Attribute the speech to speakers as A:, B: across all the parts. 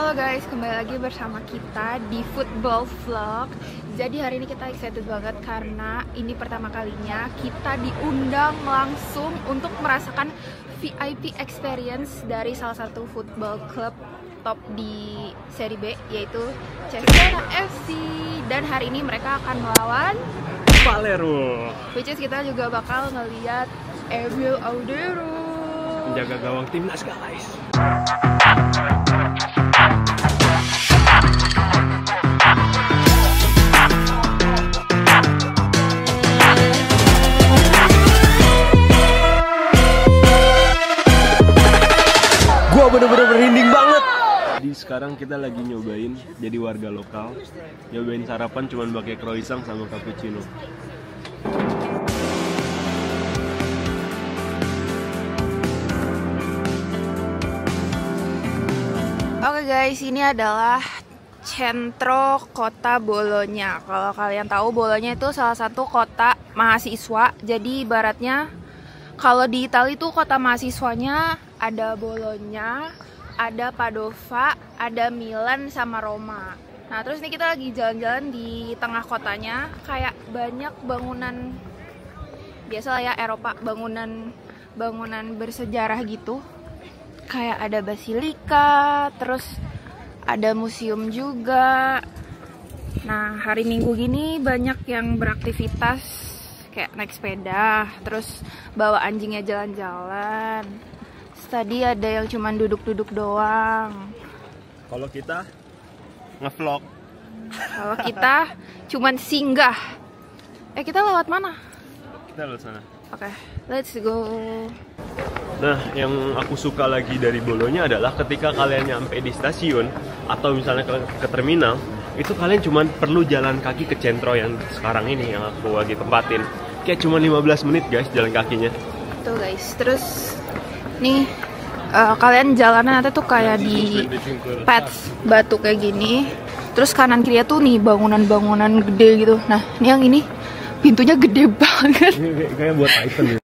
A: Halo guys, kembali lagi bersama kita di Football Vlog. Jadi hari ini kita excited banget karena ini pertama kalinya kita diundang langsung untuk merasakan VIP experience dari salah satu football club top di Serie B, yaitu Cesena FC. Dan hari ini mereka akan melawan
B: Palermo,
A: which is kita juga bakal ngeliat Emil Audero
B: menjaga gawang timnas guys. Gua bener-bener merinding banget. Jadi sekarang kita lagi nyobain jadi warga lokal, nyobain sarapan cuman pakai croissant sama cappuccino.
A: Oke guys, ini adalah Centro Kota Bologna. Kalau kalian tahu, Bologna itu salah satu kota mahasiswa. Jadi ibaratnya kalau di Italia itu kota mahasiswanya ada Bologna, ada Padova, ada Milan sama Roma. Nah terus nih kita lagi jalan-jalan di tengah kotanya, kayak banyak bangunan biasa lah ya Eropa, bangunan bersejarah gitu. Kayak ada basilika, terus ada museum juga. Nah hari Minggu gini banyak yang beraktivitas kayak naik sepeda, terus bawa anjingnya jalan-jalan. Tadi ada yang cuman duduk-duduk doang.
B: Kalau kita ngevlog.
A: Kalau kita cuman singgah. Kita lewat mana?
B: Kita lewat sana.
A: Oke, let's go.
B: Nah, yang aku suka lagi dari Bologna adalah ketika kalian nyampe di stasiun atau misalnya ke terminal, itu kalian cuma perlu jalan kaki ke Centro yang sekarang ini yang aku lagi tempatin. Kayak cuma 15 menit guys jalan kakinya.
A: Tuh guys, terus nih kalian jalannya nanti tuh kayak di paths batu kayak gini. Terus kanan kiri tuh nih bangunan-bangunan gede gitu. Nah, ini yang ini pintunya gede banget.
B: Ini kayak buat item ya.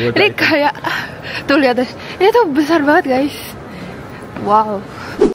A: Ini kayak tuh lihat deh, ini tuh besar banget guys. Wow.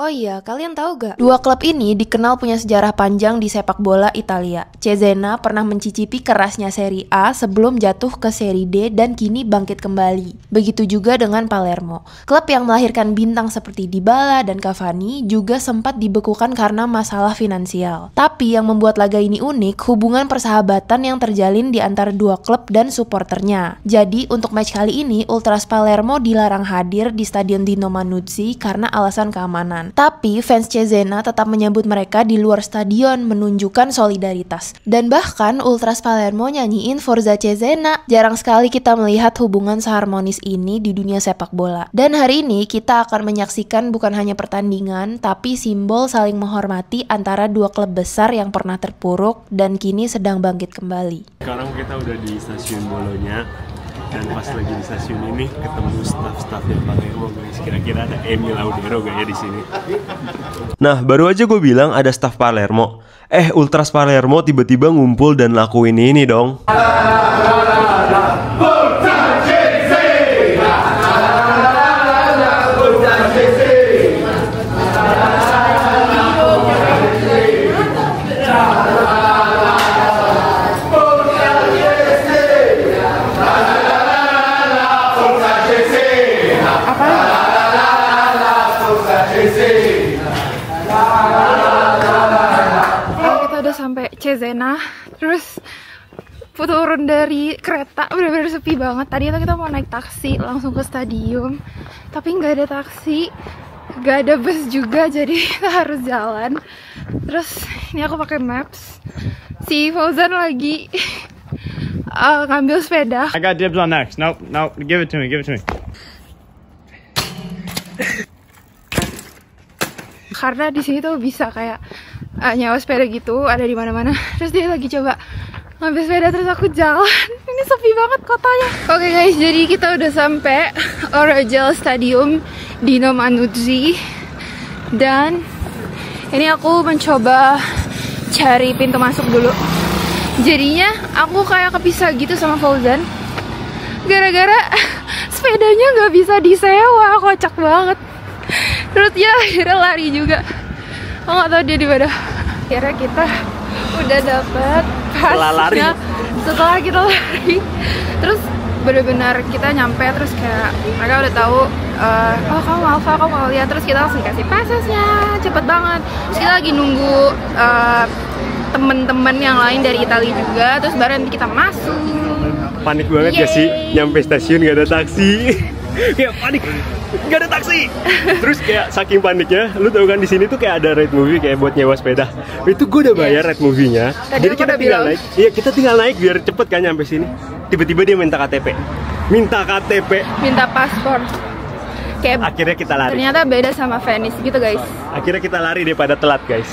A: Oh iya, kalian tahu gak? Dua klub ini dikenal punya sejarah panjang di sepak bola Italia. Cesena pernah mencicipi kerasnya Serie A sebelum jatuh ke Serie D dan kini bangkit kembali. Begitu juga dengan Palermo. Klub yang melahirkan bintang seperti Dybala dan Cavani juga sempat dibekukan karena masalah finansial. Tapi yang membuat laga ini unik, hubungan persahabatan yang terjalin di antara dua klub dan supporternya. Jadi untuk match kali ini, Ultras Palermo dilarang hadir di Stadion Dino Manuzzi karena alasan keamanan. Tapi fans Cesena tetap menyambut mereka di luar stadion, menunjukkan solidaritas. Dan bahkan Ultras Palermo nyanyiin Forza Cesena. Jarang sekali kita melihat hubungan seharmonis ini di dunia sepak bola. Dan hari ini kita akan menyaksikan bukan hanya pertandingan, tapi simbol saling menghormati antara dua klub besar yang pernah terpuruk dan kini sedang bangkit kembali.
B: Sekarang kita udah di stasiun Bologna. Dan pas lagi di stasiun ini ketemu staff-staff yang Palermo guys. Kira-kira ada Emil Audero gak ya di sini? Nah, baru aja gue bilang ada staff Palermo. Ultras Palermo tiba-tiba ngumpul dan lakuin ini dong.
A: Kita udah sampai Cesena, terus turun dari kereta bener-bener sepi banget. Tadi kita mau naik taksi langsung ke stadion, tapi nggak ada taksi, nggak ada bus juga, jadi kita harus jalan. Terus ini aku pakai maps. Si Fauzan lagi ngambil sepeda.
C: I got dibs on next. Nope, give it to me.
A: Karena di sini tuh bisa kayak nyawa sepeda gitu, ada di mana-mana. Terus dia lagi coba ngambil sepeda, terus aku jalan. Ini sepi banget kotanya. Oke guys, jadi kita udah sampai Orogel Stadium Dino Manuzzi. Dan ini aku mencoba cari pintu masuk dulu. Jadinya aku kayak kepisah gitu sama Fauzan gara-gara sepedanya nggak bisa disewa, kocak banget. Terus dia akhirnya lari juga. Oh nggak tahu dia di mana. Akhirnya kita udah dapet pasnya setelah kita lari. Terus benar-benar kita nyampe, terus kayak mereka udah tahu, oh kamu Alfa, kamu mau lihat, terus kita langsung kasih pasnya, cepet banget. Terus kita lagi nunggu temen-temen yang lain dari Italia juga, terus baru nanti kita masuk.
B: Panik banget ya sih, nyampe stasiun gak ada taksi. Kayak panik, gak ada taksi. Terus kayak saking paniknya, lu tau kan di sini tuh kayak ada ride movie kayak buat nyewa sepeda. Itu gue udah bayar ride movie-nya. Jadi kita tinggal naik. Iya, kita tinggal naik biar cepet kan nyampe sini. Tiba-tiba dia minta KTP, minta
A: paspor. Kayak
B: akhirnya kita lari.
A: Ternyata beda sama Venice gitu guys.
B: Akhirnya kita lari daripada telat guys.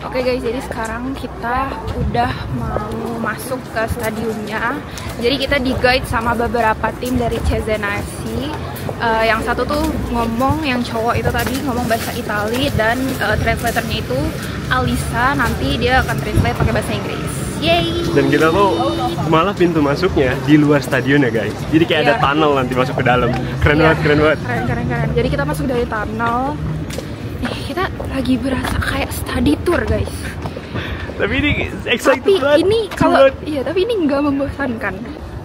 A: Oke guys, jadi sekarang kita udah mau masuk ke stadiumnya. Jadi kita di guide sama beberapa tim dari Cesena FC. Yang satu tuh ngomong, yang cowok itu tadi ngomong bahasa Itali, dan translatornya itu Alisa. Nanti dia akan translate pakai bahasa Inggris. Yeay!
B: Dan kita tuh malah pintu masuknya di luar stadion ya guys. Jadi kayak ada tunnel nanti masuk ke dalam. Keren banget.
A: Keren. Jadi kita masuk dari tunnel. Kita lagi berasa kayak study tour guys.
B: Tapi ini excited
A: tapi
B: banget.
A: Ini kalau tapi ini nggak membosankan.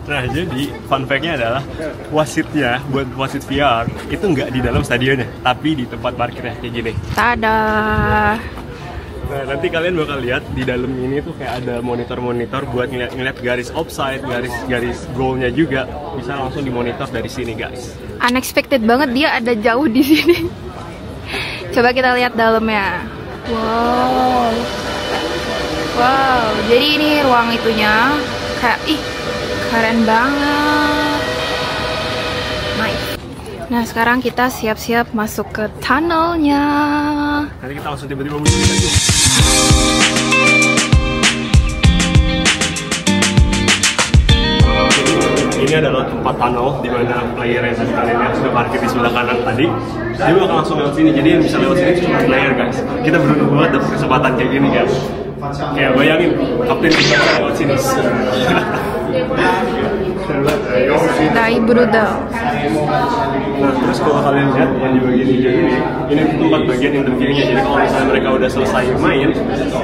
B: Nah jadi fun fact-nya adalah wasitnya buat wasit VR itu nggak di dalam stadionnya, tapi di tempat parkirnya kayak gini.
A: Tada.
B: Nah nanti kalian bakal lihat di dalam ini tuh kayak ada monitor-monitor buat ngeliat garis offside, garis goalnya juga bisa langsung dimonitor dari sini guys.
A: Unexpected banget dia ada jauh di sini. Coba kita lihat dalamnya. Wow, jadi ini ruang itunya. Kayak, keren banget. Nice. Nah, sekarang kita siap-siap masuk ke tunnelnya.
B: Nanti kita langsung tiba-tiba muncul di sini. Ini adalah tempat tunnel di mana player yang kalian lihat sudah parkir di sebelah kanan tadi. Dia bakal langsung lewat sini. Jadi yang bisa lewat sini cuma player guys. Kita beruntung banget dapat kesempatan kayak gini guys. Kayak bayangin kapten bisa lewat sini.
A: Dai Bruda.
B: Nah terus kalau kalian lihat yang di bagian hijau ini tempat bagian interviewnya. Jadi kalau misalnya mereka udah selesai main,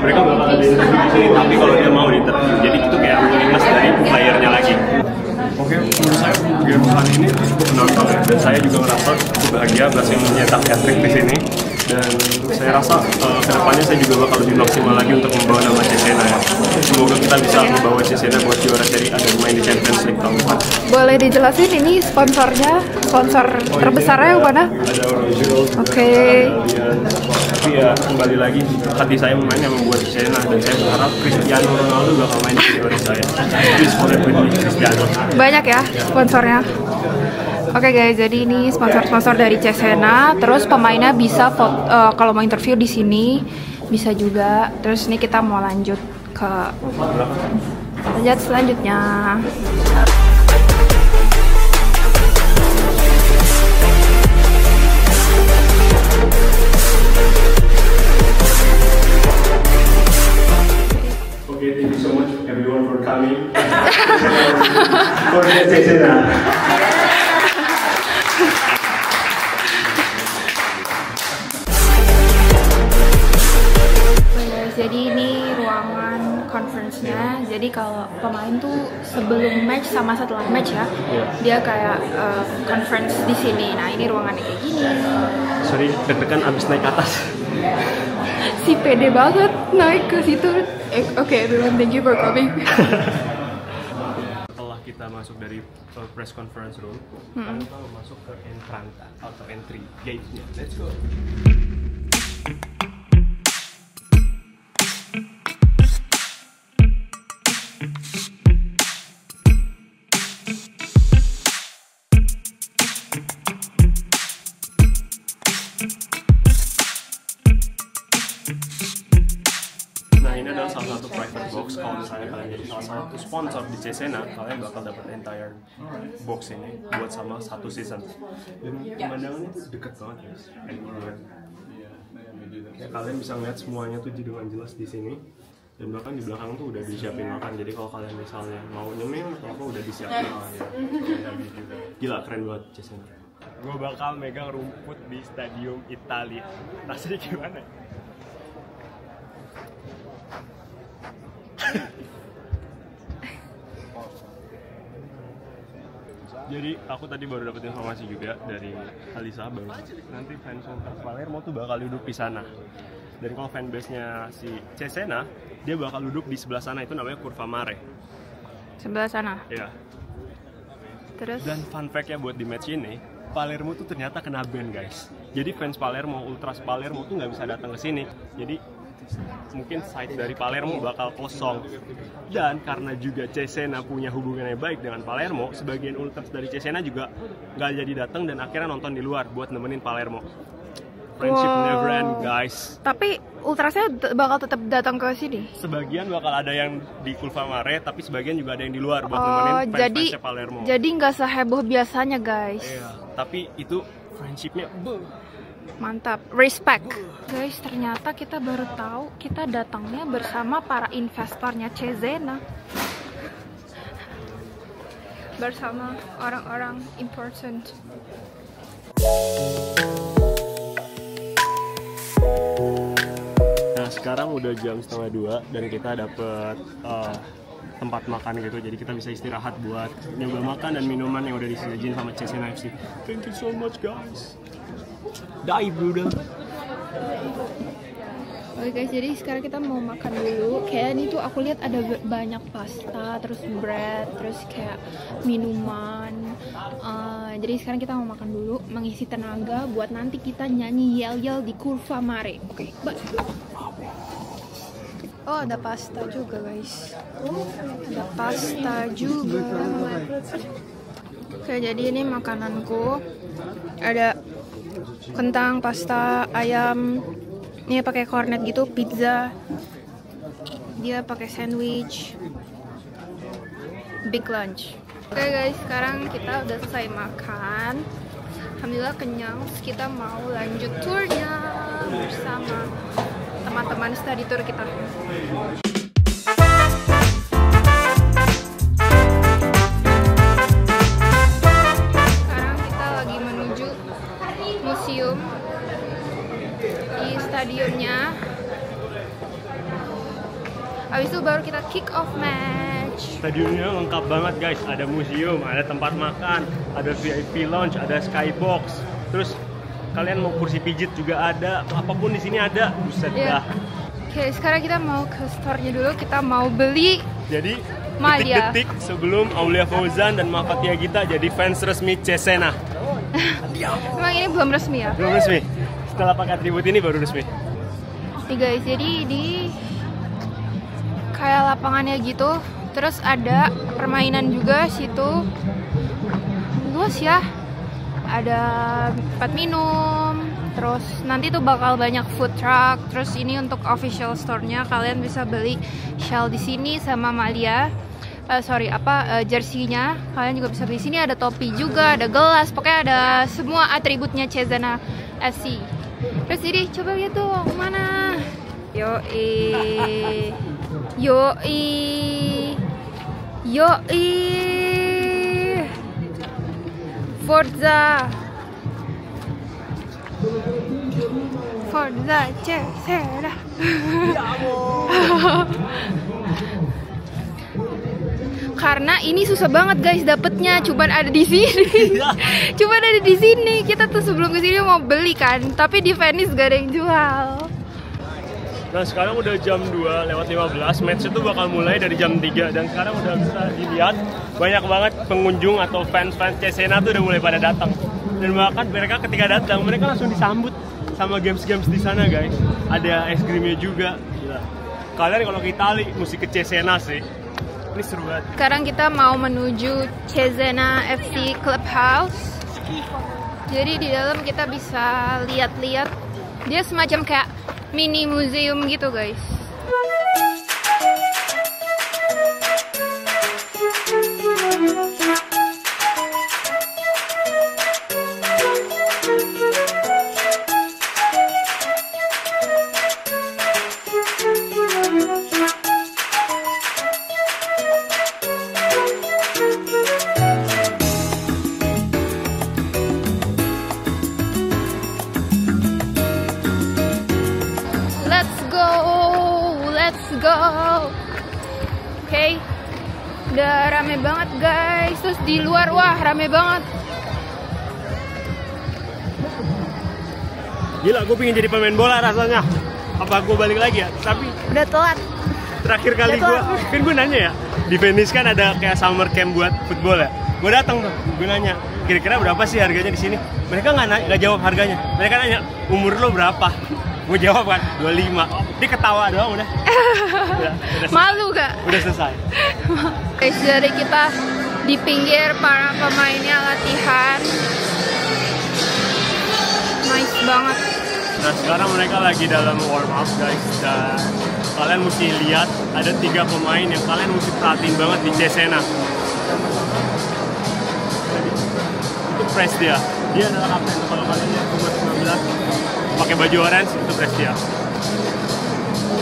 B: mereka bakal ada interview di sini. Tapi kalau dia mau interview, jadi itu kayak willingness dari playernya lagi. Oke, menurut saya game kali ini cukup menonton ya, dan saya juga merasa cukup bahagia berhasil mencetak hat-trick di sini. Dan saya rasa kedepannya saya juga bakal lebih maksimal lagi untuk membawa nama Cesena ya. Semoga kita bisa membawa Cesena buat juara Serie A dan main di Champions League tahun depan.
A: Boleh dijelasin ini sponsornya, sponsor terbesarnya yang mana?
B: Ada Orangel.
A: Oke.
B: Tapi ya kembali lagi hati saya memainnya membuat Cesena, dan saya berharap Cristiano Ronaldo bakal main di juara saya. Please follow with Cristiano.
A: Banyak ya sponsornya. Oke guys, jadi ini sponsor-sponsor dari Cesena. Terus pemainnya bisa kalau mau interview di sini bisa juga. Terus ini kita mau lanjut ke selanjutnya.
B: Okay, thank you so much everyone for coming. For Cesena.
A: Jadi ini ruangan conference-nya. Jadi kalau pemain tuh sebelum match sama setelah match ya, dia kayak conference di sini. Nah ini ruangannya kayak gini.
B: Sorry, deg-degan abis naik ke atas.
A: Si pede banget naik ke situ. Oke, everyone, thank you for coming.
B: Setelah kita masuk dari press conference room, kita masuk ke entranta atau entry gate-nya. Let's go. Nah ini adalah salah satu private box. Kalau misalnya kalian jadi salah satu sponsor di Cesena, kalian bakal dapat entire box ini buat sama satu season. Dan pemandangannya tuh deket banget guys. Ya, kalian bisa ngeliat semuanya tuh dengan jelas di sini. Dan bahkan di belakang tuh udah disiapin makan, jadi kalau kalian misalnya mau nyemil atau apa udah disiapin makannya. Gila, keren banget Cesena. Gue bakal megang rumput di Stadium Italia. Rasanya gimana? Jadi aku tadi baru dapat informasi juga dari Alisa bahwa nanti fans Ultras Palermo tuh bakal duduk di sana. Dan kalau fanbase-nya si Cesena, dia bakal duduk di sebelah sana, itu namanya Curva Mare.
A: Sebelah sana.
B: Iya.
A: Terus?
B: Dan fun fact-nya buat di match ini, Palermo tuh ternyata kena ban guys. Jadi fans Palermo, Ultras Palermo tuh nggak bisa datang ke sini. Jadi mungkin site dari Palermo bakal kosong. Dan karena juga Cesena punya hubungannya baik dengan Palermo, sebagian Ultras dari Cesena juga nggak jadi datang dan akhirnya nonton di luar buat nemenin Palermo. Friendship never end guys.
A: Tapi Ultrasnya bakal tetap datang ke sini?
B: Sebagian bakal ada yang di Curva Mare, tapi sebagian juga ada yang di luar buat nemenin fans-fansnya Palermo.
A: Jadi nggak seheboh biasanya guys.
B: Iya, tapi itu friendshipnya
A: Mantap, respect. Guys, ternyata kita baru tahu kita datangnya bersama para investornya Cesena. Bersama orang-orang important.
B: Nah sekarang udah jam 1:30 dan kita dapet tempat makan gitu, jadi kita bisa istirahat buat nyoba makan dan minuman yang udah disediain sama Cesena FC. Thank you so much guys. Dive dulu.
A: Oke guys, jadi sekarang kita mau makan dulu. Kayak ini tuh aku lihat ada banyak pasta, terus bread, terus kayak minuman. Jadi sekarang kita mau makan dulu, mengisi tenaga buat nanti kita nyanyi yel-yel di Curva Mare. Oke, bye. Oh, ada pasta juga guys. Ada pasta juga. Oke, jadi ini makananku. Ada kentang, pasta, ayam. Ini pakai cornet gitu, pizza. Dia pakai sandwich. Big lunch. Oke guys, sekarang kita udah selesai makan. Alhamdulillah kenyang. Terus kita mau lanjut turnya bersama teman-teman study tour kita. Sekarang kita lagi menuju museum di stadionnya. Habis itu baru kita kick off match.
B: Stadionnya lengkap banget guys, ada museum, ada tempat makan, ada VIP lounge, ada skybox. Terus kalian mau kursi pijit juga ada, apapun di sini ada. Buset dah.
A: Oke, sekarang kita mau ke store-nya dulu, kita mau beli.
B: Jadi
A: Malia.
B: detik-detik sebelum Aulia Fauzan dan Mafatia Gita jadi fans resmi Cesena.
A: Emang ini belum resmi ya?
B: Belum resmi. Setelah pakai atribut ini baru resmi.
A: Nih guys, jadi di kayak lapangannya gitu. Terus ada permainan juga situ. Luas ya. Ada tempat minum. Terus nanti tuh bakal banyak food truck. Terus ini untuk official store-nya, kalian bisa beli shell di sini sama Malia. Jersey-nya. Kalian juga bisa beli sini, ada topi juga, ada gelas, pokoknya ada semua atributnya Cesena FC. Terus ini coba lihat tuh mana. Yoi. Forza Cesena. Karena ini susah banget guys dapetnya, cuman ada di sini. Cuman ada di sini. Kita tuh sebelum kesini mau beli kan, tapi di Venice gak ada yang jual.
B: Nah sekarang udah jam 2:15, match itu bakal mulai dari jam 3. Dan sekarang udah bisa dilihat banyak banget pengunjung atau fans-fans Cesena tuh udah mulai pada datang. Dan bahkan mereka ketika datang, mereka langsung disambut sama games-games di sana guys. Ada es krimnya juga. Gila. Kalian kalau ke Itali mesti ke Cesena sih. Ini seru banget.
A: Sekarang kita mau menuju Cesena FC Clubhouse. Jadi di dalam kita bisa lihat-lihat. Dia semacam kayak mini museum gitu guys. go. Oke. Udah rame banget guys. Terus di luar wah rame banget.
B: Gila, gue pengen jadi pemain bola rasanya. Apa gue balik lagi ya? Tapi
A: Udah telat.
B: terakhir kali gue nanya ya, di Venice kan ada kayak summer camp buat football ya. Gue datang tuh, gue nanya, kira-kira berapa sih harganya di sini? Mereka nggak jawab harganya. Mereka nanya, umur lo berapa? Gue jawab kan, 25. Dia ketawa doang udah. Udah
A: Malu gak?
B: Udah selesai.
A: Guys, dari kita di pinggir para pemainnya latihan. Nice banget.
B: Nah sekarang mereka lagi dalam warm up guys, dan kalian mesti lihat ada 3 pemain yang kalian mesti perhatiin banget di Cesena. Itu Prestia, dia adalah kapten. Kalau kalian lihat nomor 19 pakai baju orange, itu Prestia.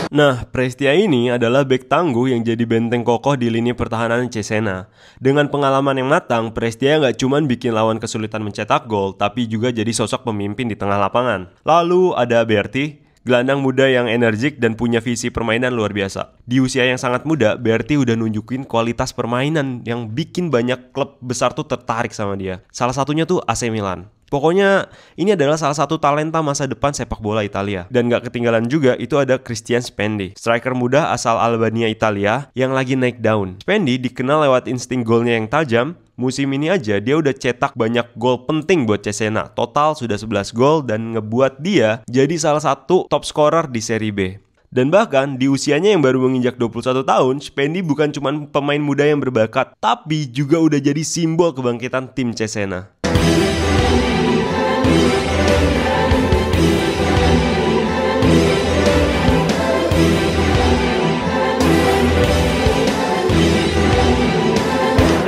B: Nah, Prestia ini adalah bek tangguh yang jadi benteng kokoh di lini pertahanan Cesena. Dengan pengalaman yang matang, Prestia nggak cuma bikin lawan kesulitan mencetak gol, tapi juga jadi sosok pemimpin di tengah lapangan. Lalu ada Berti, gelandang muda yang energik dan punya visi permainan luar biasa. Di usia yang sangat muda, Berti udah nunjukin kualitas permainan yang bikin banyak klub besar tuh tertarik sama dia. Salah satunya tuh AC Milan. Pokoknya ini adalah salah satu talenta masa depan sepak bola Italia. Dan gak ketinggalan juga itu ada Christian Spendi, striker muda asal Albania Italia yang lagi naik daun. Spendi dikenal lewat insting golnya yang tajam. Musim ini aja dia udah cetak banyak gol penting buat Cesena. Total sudah 11 gol dan ngebuat dia jadi salah satu top scorer di Serie B. Dan bahkan di usianya yang baru menginjak 21 tahun, Spendi bukan cuma pemain muda yang berbakat, tapi juga udah jadi simbol kebangkitan tim Cesena.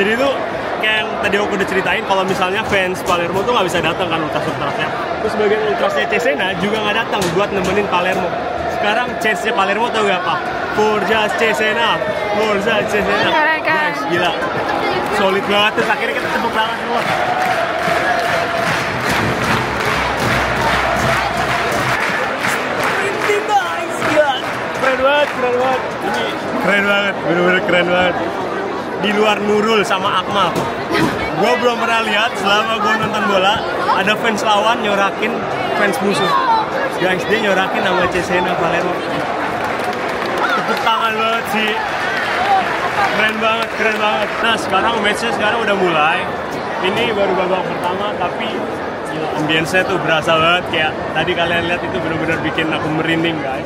B: Jadi itu kayak yang tadi aku udah ceritain, kalau misalnya fans Palermo tuh nggak bisa datang kan ultras-ultrasnya. Terus sebagian ultrasnya Cesena juga nggak datang buat nemenin Palermo. Sekarang chance-nya Palermo tau gak apa? Forza Cesena, Forza Cesena.
A: Keren.
B: Guys, gila, solid banget. Terus akhirnya kita tepuk tangan semua. Keren banget. Ini keren banget, bener-bener keren banget. Di luar Nurul sama Akmal, gue belum pernah lihat selama gue nonton bola ada fans lawan nyorakin fans musuh. Guys, dia nyorakin nama Cesena Palermo. Tepuk tangan banget sih. Keren banget. Nah sekarang matchnya udah mulai. Ini baru babak pertama, tapi gila, ambience-nya tuh berasa banget. Kayak tadi kalian lihat itu bener-bener bikin aku merinding guys.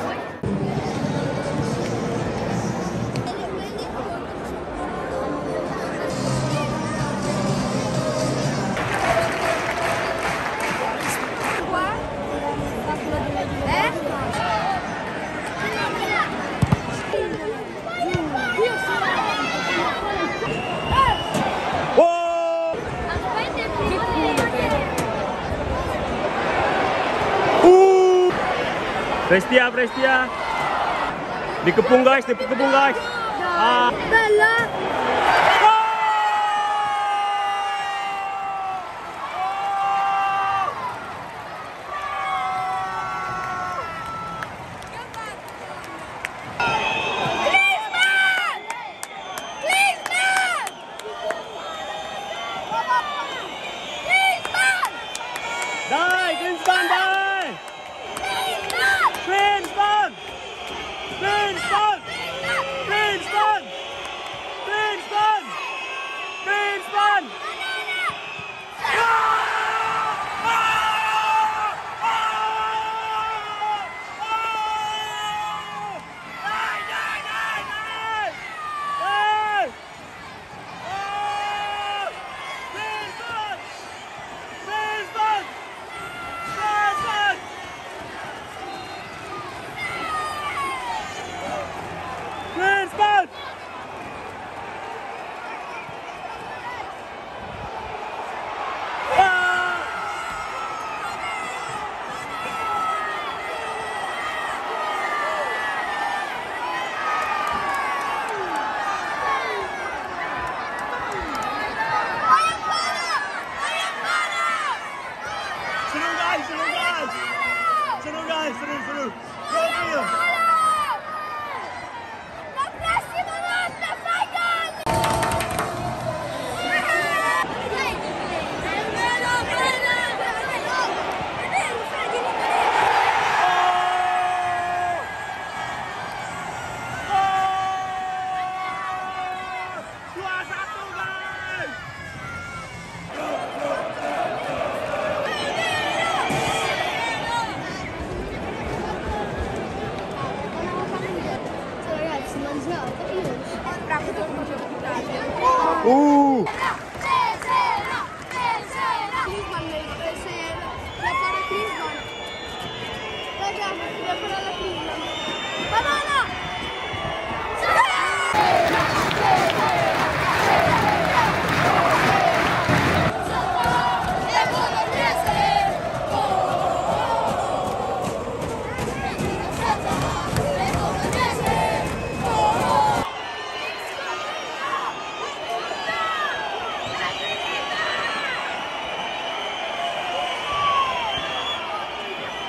B: Prestia. Dikepung guys.
A: Bella.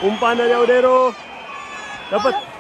B: Umpan dari Audero. Dapat.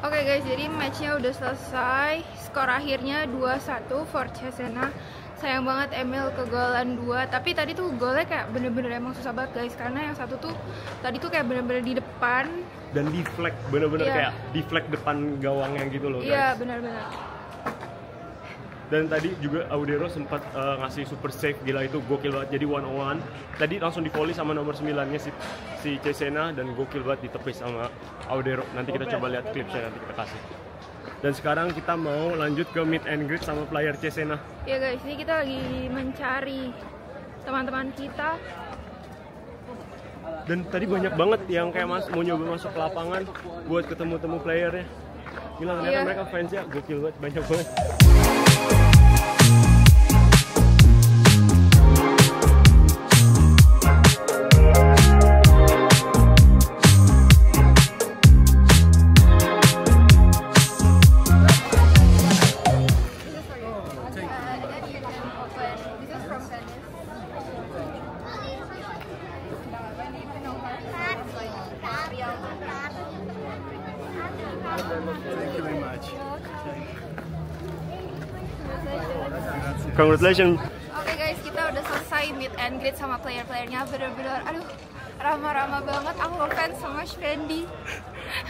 A: Oke guys, jadi matchnya udah selesai. Skor akhirnya 2-1 for Cesena. Sayang banget Emil kegolan 2. Tapi tadi tuh golnya kayak bener-bener emang susah banget guys. Karena yang satu tuh tadi tuh kayak bener-bener di depan.
B: Dan deflect, bener-bener kayak deflect depan gawangnya gitu loh guys.
A: Iya bener-bener.
B: Dan tadi juga Audero sempat ngasih super save, gila itu gokil banget. Jadi 1-on-1. Tadi langsung di volley sama nomor 9-nya si Cesena dan gokil banget ditepis sama Audero. Nanti kita coba lihat klipsnya, nanti kita kasih. Dan sekarang kita mau lanjut ke meet and greet sama player Cesena.
A: Ya guys, ini kita lagi mencari teman-teman kita.
B: Dan tadi banyak banget yang kayak mau nyoba masuk ke lapangan buat ketemu-temu playernya. Gila, ternyata mereka fansnya gokil banget, banyak banget. Congratulations.
A: Oke guys, kita udah selesai meet and greet sama player-playernya. Bener-bener, aduh, ramah-ramah banget. Aku ngefans sama Fendi.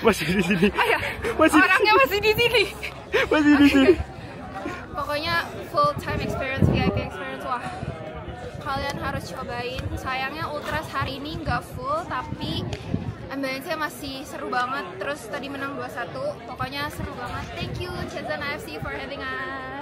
B: Masih di sini.
A: Ayah,
B: Masih
A: orangnya masih di sini.
B: Masih di sini.
A: Pokoknya full time experience, VIP experience. Wah, kalian harus cobain. Sayangnya Ultras hari ini nggak full, tapi ambience-nya masih seru banget. Terus tadi menang 2-1. Pokoknya seru banget. Thank you Cesena FC for having us.